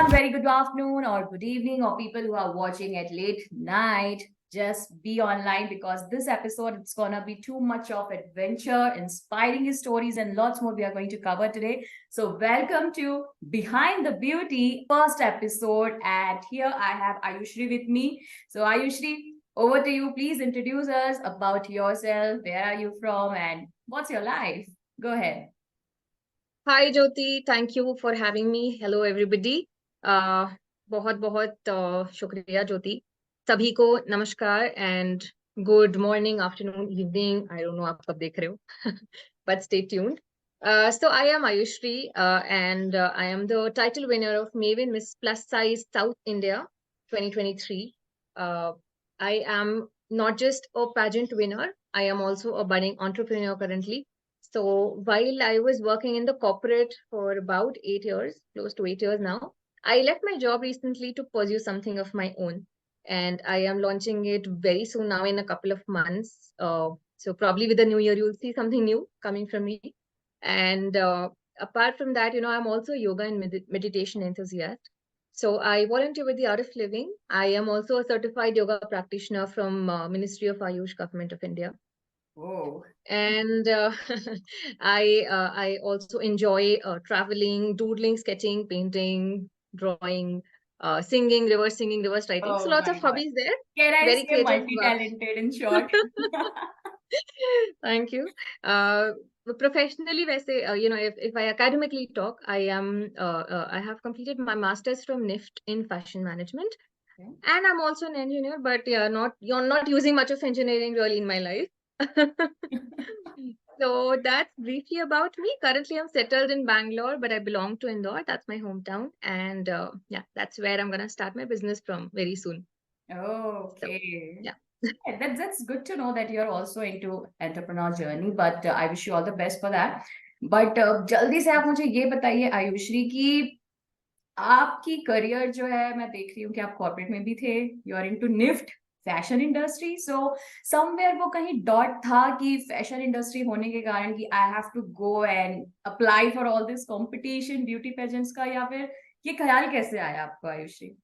everyone, very good afternoon or good evening, or people who are watching at late night. Just be online because this episode it's gonna be too much of adventure, inspiring stories, and lots more we are going to cover today. So, welcome to Behind the Beauty first episode, and here I have Ayushree with me. So, Ayushree, over to you. Please introduce us about yourself. Where are you from, and what's your life? Go ahead. Hi Jyoti, thank you for having me. Hello everybody. बहुत बहुत शुक्रिया ज्योति. सभी को नमस्कार and good morning, afternoon, evening. I don't know आप कब देख रहे हो, but stay tuned. So I am Ayushree and I am the title winner of Maven Miss Plus Size South India 2023. I am not just a pageant winner, I am also a budding entrepreneur currently. So while I was working in the corporate for about 8 years, close to 8 years now, I left my job recently to pursue something of my own. And I am launching it very soon now in a couple of months. So probably with the new year, you'll see something new coming from me. And apart from that, I'm also a yoga and meditation enthusiast. So I volunteer with the Art of Living. I am also a certified yoga practitioner from Ministry of Ayush, Government of India. Whoa. And I also enjoy traveling, doodling, sketching, painting, drawing, singing, reverse writing. So Oh lots my of God. hobbies there. Can I Very say creative. multi-talented in short? Thank you. Professionally, वैसे if I academically talk, I have completed my master's from NIFT in fashion management, and I'm also an engineer. But yeah, you're not using much of engineering really in my life. So that's briefly about me. Currently, I'm settled in Bangalore, but I belong to Indore. That's my hometown, and yeah, that's where I'm gonna start my business from very soon. So Okay. yeah. Yeah, that's good to know that you're also into entrepreneur journey, but I wish you all the best for that. But जल्दी से आप मुझे ये बताइए आयुश्री कि आपकी career जो है मैं देख रही हूँ कि आप कॉर्पोरेट में भी थे, you are into NIFT fashion industry, so somewhere वो कहीं डॉट था कि फैशन इंडस्ट्री होने के कारण कि I have to go and apply for all this competition beauty pageants का, या फिर ये ख्याल कैसे आया आपको Ayushree?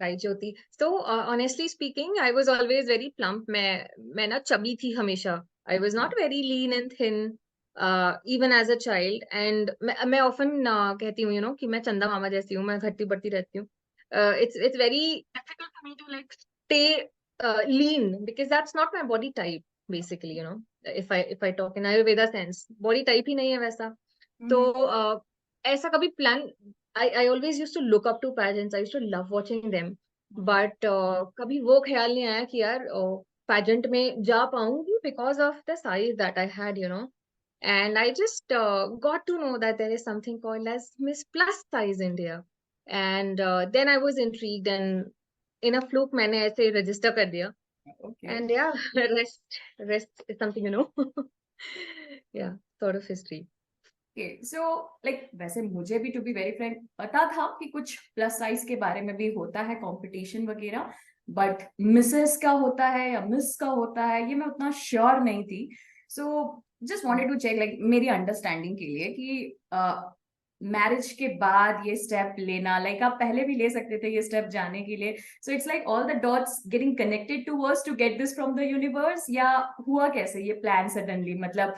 Right, Jyoti. So, honestly speaking, I was always very plump. मैं ना chubby थी हमेशा. I was not very lean and thin, even as a child. And मैं often कहती हूँ, कि मैं चंदा मामा जैसी हूँ. मैं घटती बढ़ती रहती हूँ. It's very difficult for me to like stay lean because that's not my body type, basically. If I talk in Ayurveda sense, body type ही नहीं है वैसा. तो ऐसा कभी plan. I always used to look up to pageants. I used to love watching them. But कभी वो ख्याल नहीं आया कि यार pageant में जा पाऊंगी because of the size that I had. And I just got to know that there is something called as Miss Plus Size India. And then I was intrigued and in a fluke मैंने ऐसे register कर दिया. Okay. And yeah, rest is something, yeah, sort of history. So like वैसे मुझे भी to be very Frank पता था कि कुछ प्लस साइज के बारे में भी होता है कंपटीशन वगैरह, बट मिसेस का होता है या मिस का होता है ये मैं उतना श्योर नहीं थी. So just wanted to check like मेरी अंडरस्टैंडिंग के लिए कि मैरिज के बाद ये स्टेप लेना, लाइक आप पहले भी ले सकते थे ये स्टेप जाने के लिए. So it's like all the dots getting connected to verse to get this from the universe, या हुआ कैसे ये प्लान सडनली? मतलब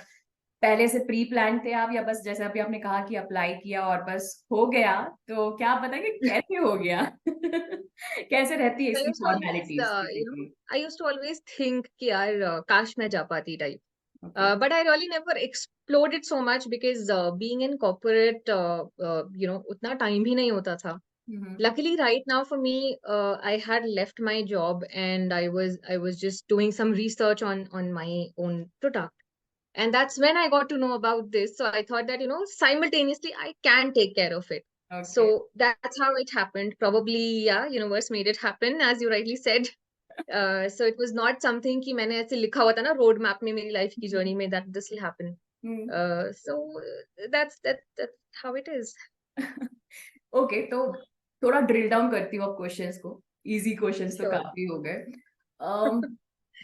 पहले से प्री प्लान थे आप, या बस जैसे अभी आपने कहा कि अप्लाई किया और बस हो गया? तो क्या आप बताएंगे कैसे हो गया? कैसे रहती है I इसकी used to always, formalities basically? I used to always think कि यार काश मैं जा पाती type. Okay. But I really never explored it so much because being in corporate, उतना time भी नहीं होता था. Luckily, right now for me, I had left my job and I was just doing some research on my own product. And that's when I got to know about this. So I thought that, simultaneously I can take care of it. Okay. So that's how it happened. Probably, yeah, universe made it happen, as you rightly said. So it was not something कि मैंने ऐसे लिखा हुआ था ना road map में मेरी life की जर्नी में that this will happen. So that's how it is. Okay. तो थोड़ा ड्रिल डाउन करती हूँ अब क्वेश्चंस को. इजी क्वेश्चंस तो Sure. काफी हो गए.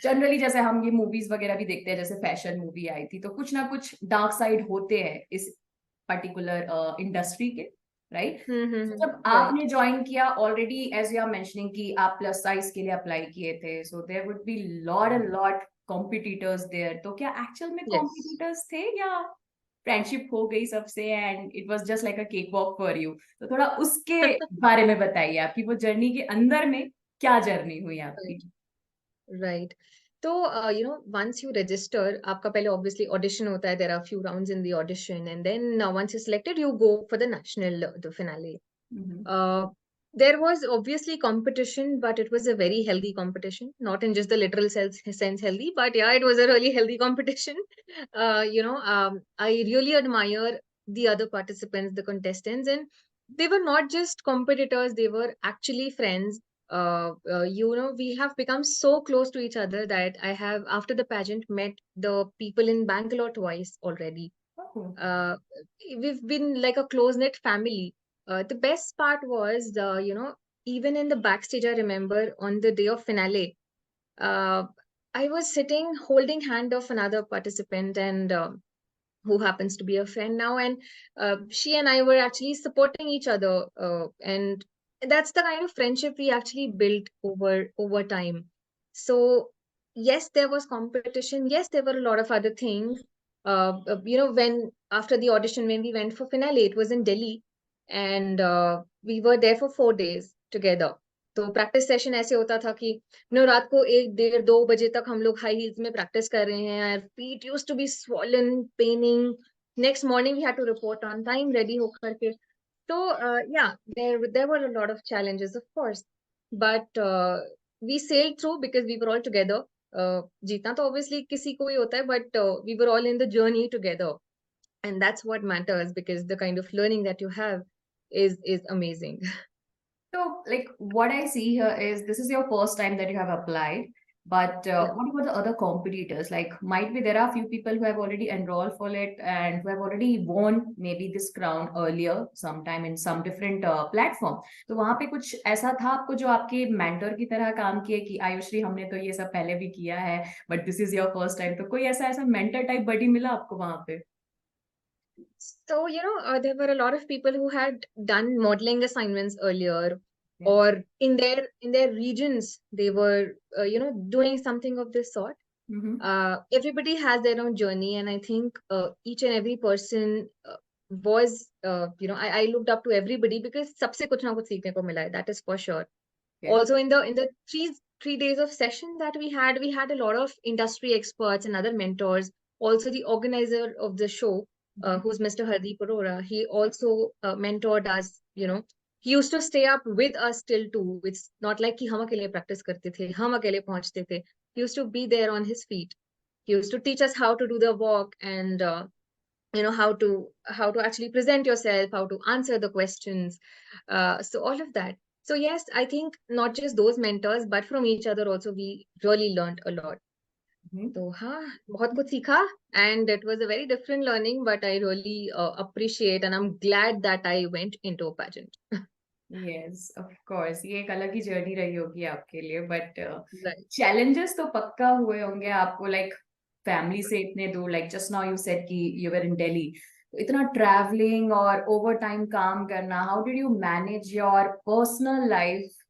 जनरली जैसे हम ये मूवीज वगैरह भी देखते हैं, जैसे फैशन मूवी आई थी, तो कुछ ना कुछ डार्क साइड होते हैं इस पर्टिकुलर इंडस्ट्री के. राइट? Mm-hmm. जब Right. आपने ज्वाइन किया already, as you are mentioning कि आप प्लस साइज के लिए अप्लाई किए थे, so there would be lot and lot competitors there, तो क्या एक्चुअल में Yes. कॉम्पिटिटर्स थे या फ्रेंडशिप हो गई सबसे and it was just like a cake walk for you? तो थोड़ा उसके बारे में बताइए, आपकी वो जर्नी के अंदर में क्या जर्नी हुई आपकी? Right. Right. तो once you register, आपका पहले obviously audition होता है. There are a few rounds in the audition, and then once you're selected, you go for the national, the finale. Hmm. Uh, there was obviously competition, but it was a very healthy competition, not in just the literal sense healthy, but yeah, it was a really healthy competition. I really admire the other participants, the contestants, and they were not just competitors, they were actually friends. We have become so close to each other that I have, after the pageant, met the people in Bangalore twice already. Oh, uh, we've been like a close knit family. The best part was, even in the backstage, I remember on the day of finale, uh, I was sitting holding hand of another participant, and who happens to be a friend now, and she and I were actually supporting each other, and that's the kind of friendship we actually built over time. So yes, there was competition. Yes, there were a lot of other things. When after the audition, when we went for finale, it was in Delhi, and we were there for 4 days together. तो practice session ऐसे होता था कि रात को 1, 1:30, 2 बजे तक हम लोग हाई हील्स में प्रैक्टिस कर रहे हैं. Feet used to be swollen, paining. Next morning we had to report on time, ready होकर के. So yeah, there were a lot of challenges, of course, but we sailed through because we were all together. जीतना तो obviously किसी को ही होता है, but we were all in the journey together, and that's what matters, because the kind of learning that you have is amazing. so like what I see here is this is your first time that you have applied, but Yeah. what about the other competitors? Like might be there are few people who have already enrolled for it and who have already won maybe this crown earlier sometime in some different platform. तो वहां पे कुछ ऐसा था आपको जो आपके mentor की तरह काम किए कि आयुश्री हमने तो ये सब पहले भी किया है but this is your first time, तो कोई ऐसा ऐसा मेंटर टाइप बडी मिला आपको वहां पे? So, there were a lot of people who had done modeling assignments earlier, Okay. or in their regions, they were, doing something of this sort. Mm-hmm. Everybody has their own journey, and I think each and every person was, I looked up to everybody because सबसे कुछ ना कुछ सीखने को मिला है, that is for sure. Okay. Also, in the three days of session that we had a lot of industry experts and other mentors. Also, the organizer of the show, who's Mr. Hardeep Arora, he also mentored us. He used to stay up with us till 2. It's not like कि हम अकेले practice करते थे, हम अकेले पहुंचते थे. He used to be there on his feet. He used to teach us how to do the walk, and how to actually present yourself, how to answer the questions. So all of that. So yes, I think not just those mentors, but from each other also, we really learned a lot. Mm-hmm. So हाँ, बहुत कुछ सीखा, and it was a very different learning, but I really appreciate, and I'm glad that I went into a pageant. Yes of course, ये एक अलग ही journey रही होगी आपके लिए, बट Right. चैलेंजेस तो पक्का हुए होंगे आपको, लाइक फैमिली से इतने दूर, like just now you said कि यू वर इन दिल्ली, तो इतना ट्रैवलिंग और ओवर टाइम काम करना, how did you manage your personal life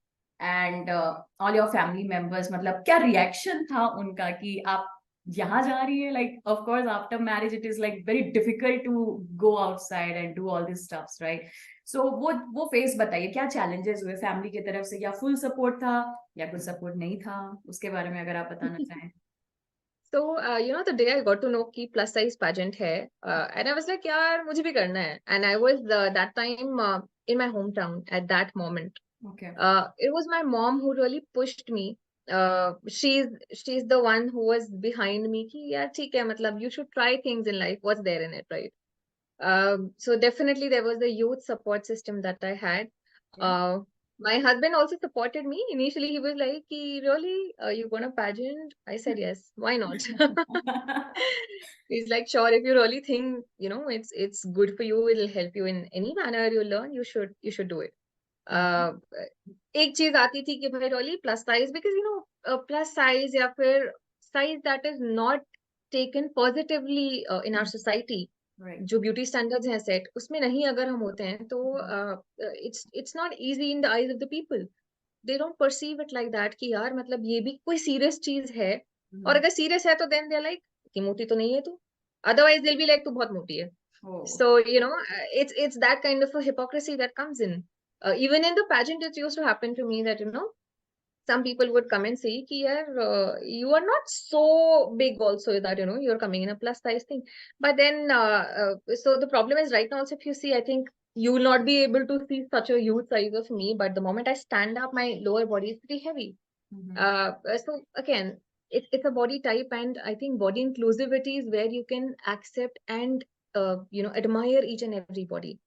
and all your family members? मतलब क्या रिएक्शन था उनका कि आप यहाँ जा रही है? Like of course after marriage it is like very difficult to go outside and do all this stuffs, right? So वो फेस बताइए, क्या चैलेंजेस हुए फैमिली की तरफ से, या फुल सपोर्ट था या कुछ सपोर्ट नहीं था, उसके बारे में अगर आप बताना चाहें. So, the day I got to know कि plus size pageant है, and I was like, यार मुझे भी करना है. And I was that time in my hometown at that moment. Okay. It was my mom who really pushed me. She's the one who was behind me कि यार ठीक है, मतलब you should try things in life. What's there in it, right? So definitely there was the youth support system that I had. Uh, my husband also supported me. Initially, he was like, "Ki, really, you going to pageant?" I said, "Yes, why not?" He's like, "Sure, if you really think, it's good for you, it'll help you in any manner you learn, you should do it." Uh, एक चीज आती थी कि भाई really plus size, because plus size या फिर size that is not taken positively in our society. Right. जो beauty standards हैं सेट, उसमें नहीं अगर हम होते हैं तो it's not easy in the eyes of the people. They don't perceive it like that कि यार मतलब ये भी कोई सीरियस चीज है. और अगर सीरियस है तो देन दे आर लाइक कि मोटी तो नहीं है तू, अदरवाइज दिल बी लाइक तू बहुत मोटी है. Oh. So, it's that kind of a hypocrisy that comes in. Even in the pageant, it used to happen to me that, some people would come and say कि यार you are not so big also that you're coming in a plus size thing. But then so the problem is right now also, if you see, I think you will not be able to see such a huge size of me, but the moment I stand up, my lower body is pretty heavy. So again, it's a body type, and I think body inclusivity is where you can accept and admire each and every body.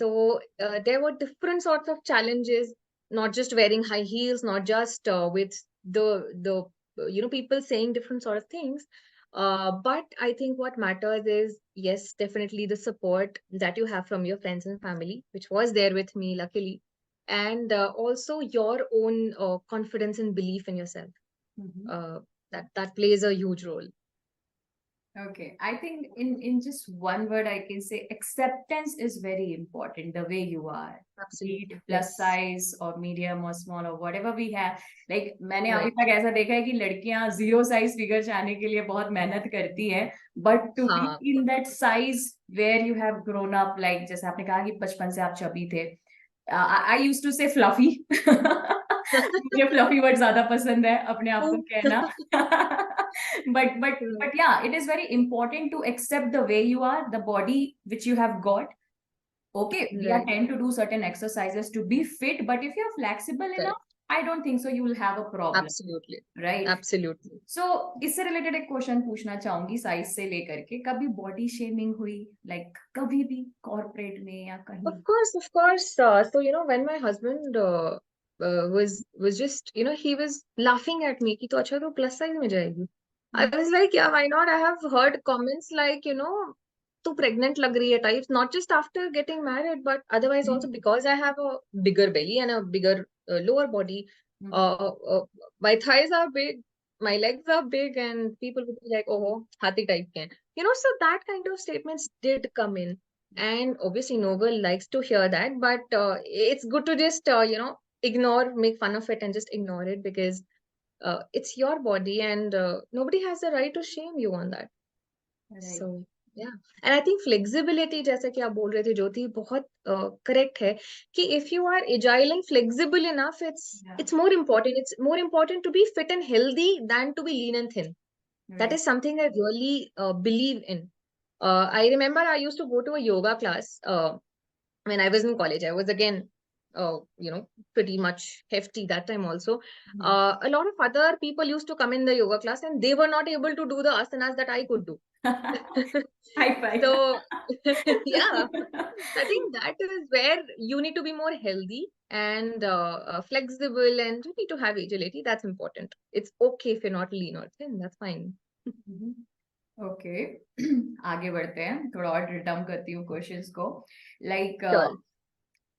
So there were different sorts of challenges, not just wearing high heels, not just with the people saying different sort of things. But I think what matters is, yes, definitely the support that you have from your friends and family, which was there with me, luckily, and also your own confidence and belief in yourself. Uh, that plays a huge role. Okay, I think in just one word I can say acceptance is very important. The way you are, be Absolutely. it plus Yes. size or medium or small or whatever we have. Like मैंने अभी Right. तक ऐसा देखा है कि लड़कियां 0 size figure चाहने के लिए बहुत मेहनत करती है, but to be हाँ. in that size where you have grown up, like जैसे आपने कहा कि बचपन से आप चबी थे. I used to say fluffy. मुझे fluffy word ज्यादा पसंद है अपने आप को कहना. But yeah, it is very important to accept the way you are, the body which you have got. Okay, we are Right. tend to do certain exercises to be fit, but if you're flexible Right. enough, I don't think so you will have a problem, Absolutely. right? Absolutely. So इससे related एक question पूछना चाहूंगी size से लेकर के, कभी body shaming हुई, like कभी भी कॉर्पोरेट में या कहीं? Of course, of course. So when my husband was just he was laughing at me कि तो अच्छा तो plus size में जाएगी. I was like, yeah, why not? I have heard comments like तू pregnant लग रही है types, not just after getting married, but otherwise also because I have a bigger belly and a bigger lower body. Uh, my thighs are big, my legs are big, and people would be like, oh, हाथी type के हैं. So that kind of statements did come in. And obviously, no girl likes to hear that, but it's good to just, ignore, make fun of it, and just ignore it because it's your body, and nobody has the right to shame you on that. Right. So, yeah. And I think flexibility, जैसा कि आप बोल रहे थे ज्योति, बहुत correct है कि if you are agile and flexible enough, it's more important. It's more important to be fit and healthy than to be lean and thin. That Right. is something I really believe in. I remember I used to go to a yoga class when I was in college. I was again, pretty much hefty that time also. A lot of other people used to come in the yoga class and they were not able to do the asanas that I could do. High five. So, yeah, I think that is where you need to be more healthy and flexible, and you need to have agility. That's important. It's okay if you're not lean or thin. That's fine. Okay. आगे बढ़ते हैं, थोड़ा और drill down करती हूँ questions को. Like Sure.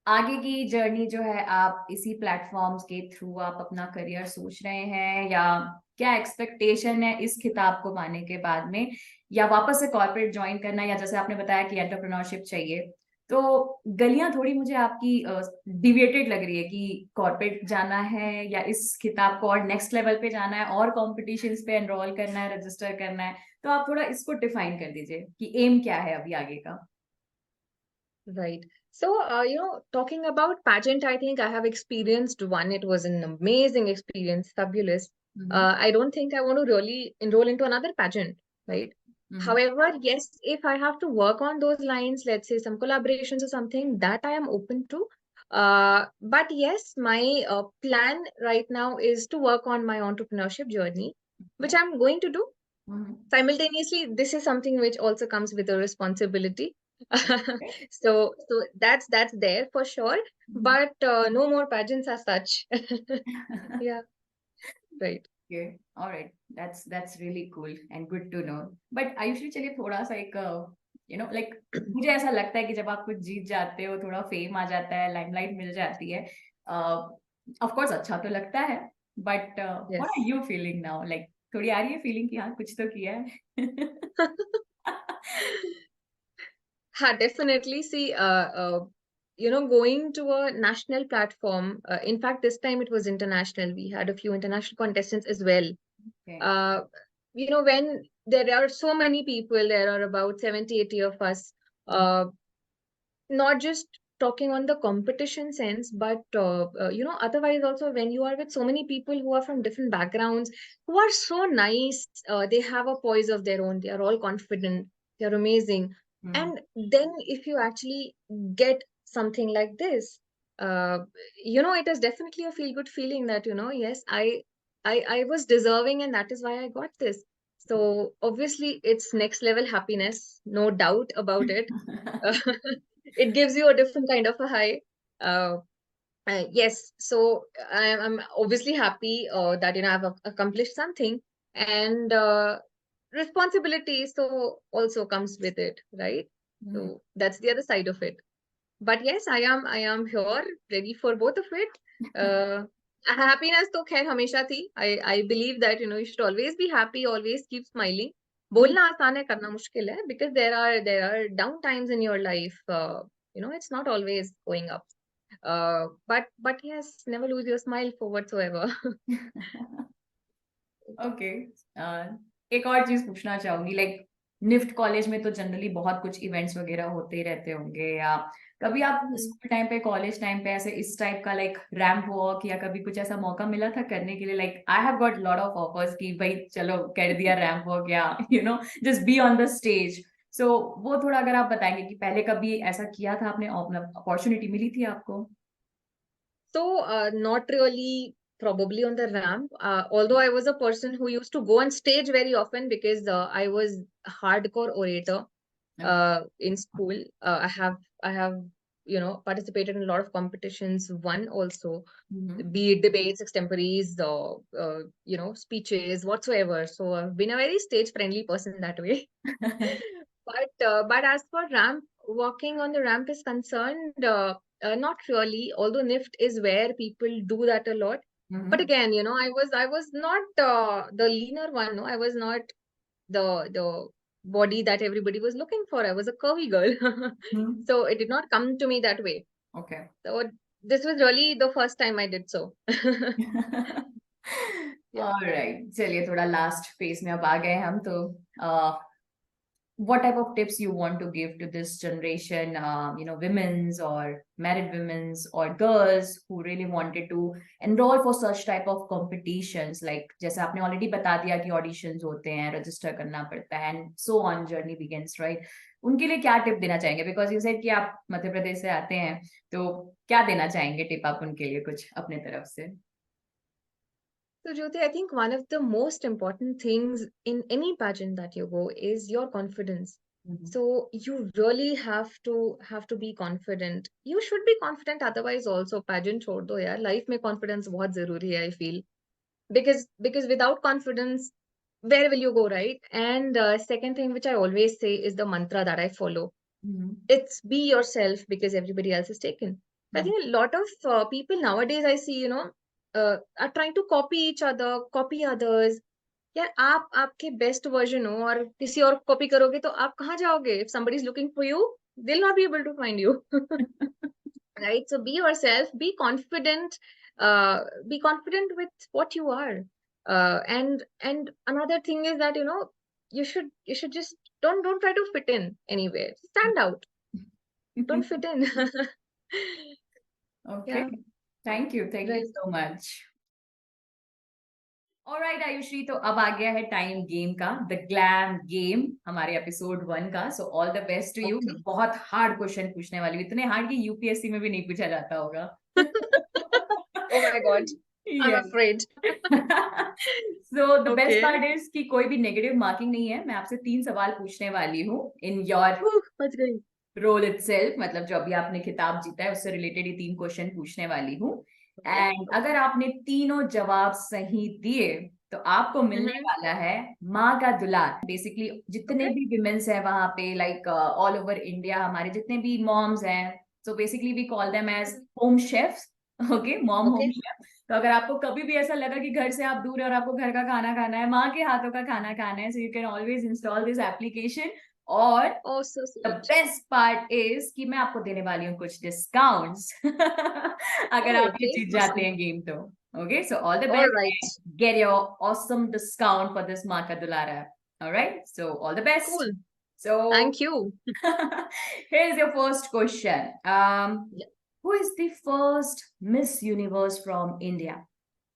आगे की जर्नी जो है, आप इसी प्लेटफॉर्म्स के थ्रू आप अपना करियर सोच रहे हैं, या क्या एक्सपेक्टेशन है इस खिताब को पाने के बाद में, या वापस से कॉर्पोरेट ज्वाइन करना, या जैसे आपने बताया कि एंटरप्रेन्योरशिप चाहिए, तो गलियां थोड़ी मुझे आपकी डिविएटेड लग रही है कि कॉर्पोरेट जाना है या इस खिताब को और नेक्स्ट लेवल पे जाना है और कॉम्पिटिशन्स पे एनरोल करना है, रजिस्टर करना है. तो आप थोड़ा इसको डिफाइन कर दीजिए कि एम क्या है अभी आगे का. Right. So, talking about pageant, I think I have experienced one. It was an amazing experience, fabulous. I don't think I want to really enroll into another pageant, right? However, yes, if I have to work on those lines, let's say some collaborations or something, that I am open to. But yes, my plan right now is to work on my entrepreneurship journey, which I'm going to do. Simultaneously, this is something which also comes with a responsibility. So that's there for sure, but no more pageants as such. Yeah, right. Okay, all right. That's really cool and good to know. But Ayushi, चलिए थोड़ा सा एक like मुझे ऐसा लगता है कि जब आप कुछ जीत जाते हो, थोड़ा फेम आ जाता है, लाइमलाइट मिल जाती है, ऑफ कोर्स अच्छा तो लगता है, but what are Yes. You feeling now? Like थोड़ी आ रही है फीलिंग कि हाँ कुछ तो किया है? definitely. See, going to a national platform. In fact, this time it was international. We had a few international contestants as well. Okay. When there are so many people, there are about 70, 80 of us. Uh, Not just talking on the competition sense, but otherwise also when you are with so many people who are from different backgrounds, who are so nice, they have a poise of their own, they are all confident, they are amazing. Mm. And then if you actually get something like this, it is definitely a feel good feeling that, yes, I was deserving, and that is why I got this. So obviously it's next level happiness, no doubt about it. It gives you a different kind of a high. Uh, yes, so I'm obviously happy that I've accomplished something, and responsibility so also comes with it, right? Mm. So that's the other side of it. But yes, I am here, ready for both of it. Uh, Happiness तो खैर हमेशा थी. I believe that you should always be happy, always keep smiling. बोलना आसान है, करना मुश्किल है, because there are down times in your life. It's not always going up. But yes, never lose your smile for whatsoever. Okay एक और चीज पूछना चाहूंगी, लाइक निफ्ट कॉलेज में तो जनरली बहुत कुछ इवेंट्स वगैरह होते ही रहते होंगे, या कभी आप स्कूल टाइम पे, कॉलेज टाइम पे ऐसे इस टाइप का लाइक रैंप वॉक या कभी कुछ ऐसा मौका मिला था करने के लिए? Like I have got lot of offers कि भाई चलो कर दिया रैंप वॉक, या just be on the stage. So वो थोड़ा अगर आप बताएंगे कि पहले कभी ऐसा किया था आपने, अपॉर्चुनिटी मिली थी आपको? So, not really probably on the ramp. Although I was a person who used to go on stage very often because I was a hardcore orator in school. I have participated in a lot of competitions. Won also, be it debates, extemporaries, speeches, whatsoever. So I've been a very stage friendly person that way. But as for ramp walking on the ramp is concerned, not really. Although NIFT is where people do that a lot. But again, I was not the leaner one. No, I was not the body that everybody was looking for. I was a curvy girl, so it did not come to me that way. Okay. So this was really the first time I did so. Yeah. Alright, चलिए थोड़ा last phase में अब आ गए हम तो। what type of tips you want to give to this generation, women's or married women's or girls who really wanted to enroll for such type of competitions? Like जैसे आपने already बता दिया कि auditions होते हैं, register करना पड़ता है, and so on journey begins, right? उनके लिए क्या टिप देना चाहेंगे? Because you said कि आप मध्य प्रदेश से आते हैं, तो क्या देना चाहेंगे टिप आप उनके लिए कुछ अपने तरफ से? So, Jyoti, I think one of the most important things in any pageant that you go is your confidence. So you really have to be confident. You should be confident, otherwise also pageant छोड़ दो यार. Life में confidence बहुत जरूरी है, I feel. Because without confidence, where will you go, right? And second thing which I always say is the mantra that I follow. It's be yourself because everybody else is taken. I think a lot of people nowadays I see, are trying to copy each other, copy others. यार आप आपके best version हो और किसी और copy करोगे तो आप कहाँ जाओगे? If somebody is looking for you, they'll not be able to find you. Right? So be yourself, be confident with what you are. And another thing is that you should just don't try to fit in anywhere. Stand out. Don't fit in. Okay, Yeah. thank you Right. so much. Alright Ayushree, तो अब आ गया है time game का, the glam game, हमारे episode 1 का। So all the best to you. Okay. बहुत hard question पूछने वाली हूँ, इतने हार्ड कि यूपीएससी में भी नहीं पूछा जाता होगा। Oh my God. I'm afraid. So the best Okay. Part is कि कोई भी नेगेटिव मार्किंग नहीं है। मैं आपसे 3 सवाल पूछने वाली हूँ इन योर बच गई. रोल इटसेल्फ, मतलब जो अभी आपने खिताब जीता है उससे रिलेटेड ये 3 क्वेश्चन पूछने वाली हूँ। एंड अगर आपने तीनों जवाब सही दिए तो आपको मिलने वाला है माँ का दुलार। बेसिकली जितने Okay. भी विमेन्स हैं वहां पे, लाइक ऑल ओवर इंडिया, हमारे जितने भी मॉम्स हैं, so basically we call them as home chefs. Okay, mom home Okay. Chef. तो अगर आपको कभी भी ऐसा लगा कि घर से आप दूर है और आपको घर का खाना खाना है, माँ के हाथों का खाना खाना है, so you can always install this application और Oh, so the sweet. Best part is कि मैं आपको देने वाली हूँ कुछ डिस्काउंट्स अगर Oh, आप ये okay. जीत जाते हैं गेम तो. Okay, so all the All right. Best. Get your awesome discount for this Maa Ka Dular app. All right, so all the best. Cool. So Thank you. here's your first question. Yeah. Who is the first Miss Universe from India?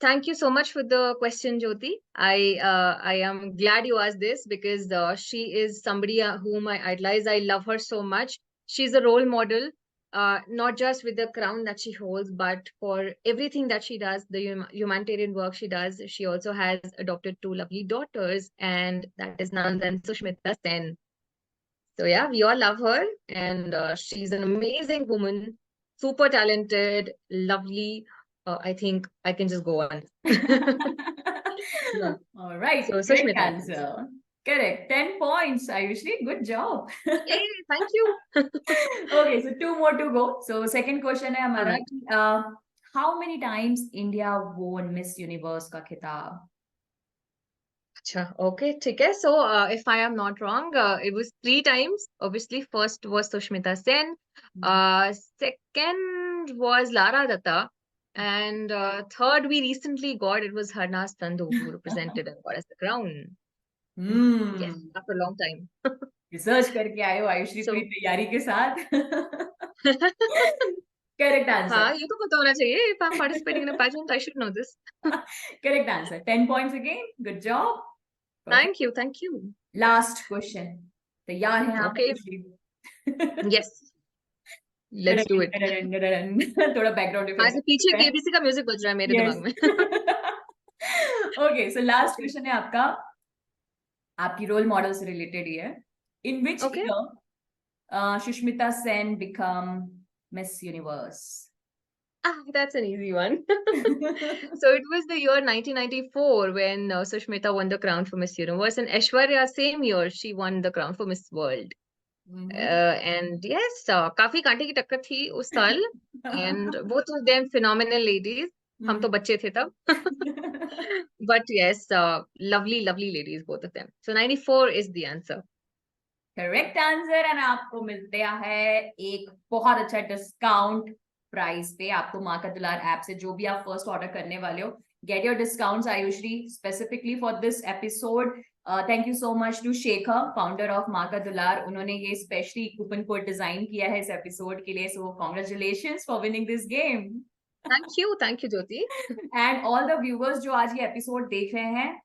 Thank you so much for the question, Jyoti. I am glad you asked this because she is somebody whom I idolize. I love her so much. She's a role model, not just with the crown that she holds, but for everything that she does, the humanitarian work she does. She also has adopted 2 lovely daughters, and that is none other than Sushmita Sen. So yeah, we all love her, and she's an amazing woman, super talented, lovely. I think I can just go on. Yeah. All right, So correct Sushmita, please. answer. Correct. 10 points, Ayushree. Good job. Yay, thank you. Okay, so 2 more to go. So second question है All हमारा right. कि how many times India won Miss Universe का खिताब? Acha, okay, ठीक है. So if I am not wrong, it was 3 times. Obviously, first was Sushmita Sen. Second was Lara Datta. And third, we recently got, it was Harnas Sandhu who represented and got us the crown. Yes, after a long time. Research करके आए हो Ayushree So, पूरी तैयारी के साथ. Correct answer. हाँ, ये तो पता होना चाहिए. If I'm participating in a pageant, I should know this. Correct answer. 10 points again. Good job. Perfect. Thank you, thank you. Last question. तैयार हैं आप Okay. Ayushree? Yes. Let's do it. थोड़ा बैकग्राउंड हाँ, ऐसे पीछे KBC का म्यूजिक बज रहा है मेरे दिमाग में. ओके, सो लास्ट क्वेश्चन है आपका, आपकी रोल मॉडल से रिलेटेड ही है. इन विच Okay. Year Sushmita Sen become miss universe? That's an easy one. So it was the year 1994 when Sushmita won the crown for Miss Universe, and Aishwarya, same year, she won the crown for Miss World. And yes, काफी कांटे की टक्कर थी उस साल, and both of them phenomenal ladies. हम तो बच्चे थे तब. But yes, lovely, lovely ladies, both of them. So 94 is the answer. Correct answer. And आपको मिलते है एक बहुत अच्छा डिस्काउंट प्राइस पे. आपको माँ का दुलार ऐप से जो भी आप फर्स्ट ऑर्डर करने वाले हो, get your discounts Ayushree specifically for this episode. Thank you so much to Shekhar, founder of Maa Ka दुलार. उन्होंने ये स्पेशली कूपन कोड डिजाइन किया है इस एपिसोड के लिए. सो congratulations for winning this game. Thank you, Jyoti. And all the viewers जो आज ये एपिसोड देख रहे हैं,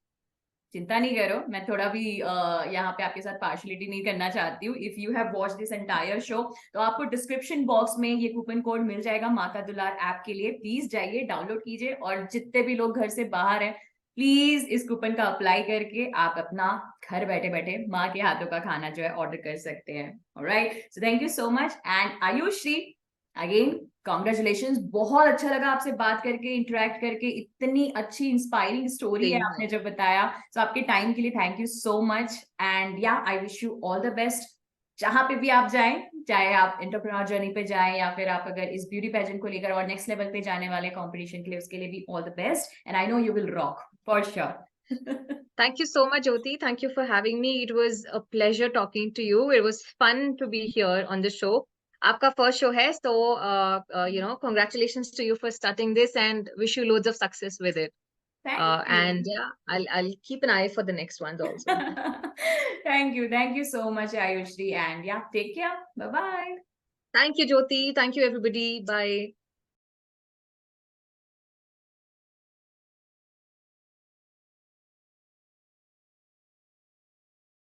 चिंता नहीं करो, मैं थोड़ा भी यहाँ पे आपके साथ पार्शलिटी नहीं करना चाहती हूँ. If you have watch this entire show तो आपको डिस्क्रिप्शन बॉक्स में ये कूपन कोड मिल जाएगा माँ का दुलार ऐप के लिए. प्लीज जाइए, डाउनलोड कीजिए, और जितने भी लोग घर से बाहर हैं, प्लीज इस कूपन का अप्लाई करके आप अपना घर बैठे बैठे माँ के हाथों का खाना जो है ऑर्डर कर सकते हैं. Alright, so thank you so much. And Ayushree, again congratulation. बहुत अच्छा लगा आपसे बात करके, इंटरेक्ट करके. इतनी अच्छी इंस्पायरिंग स्टोरी है आपने जो बताया. सो आपके टाइम के लिए thank you so much. And yeah, I wish you all the best जहां पे भी आप जाएं, चाहे आप एंटरप्रेन्योर जर्नी पे जाएं या फिर आप अगर इस ब्यूटी पेजेंट को लेकर और नेक्स्ट लेवल पे जाने वाले कंपटीशन के लिए, उसके लिए भी all the best. And I know you will rock for sure. Thank you so much, Jyoti. Thank you for having me. It was a pleasure talking to you. It was fun to be here on the show. आपका first show है, so congratulations to you for starting this, and wish you loads of success with it. And yeah, I'll keep an eye for the next ones also. Thank you so much, Ayushree, and yeah, take care. Bye bye. Thank you, Jyoti. Thank you, everybody. Bye.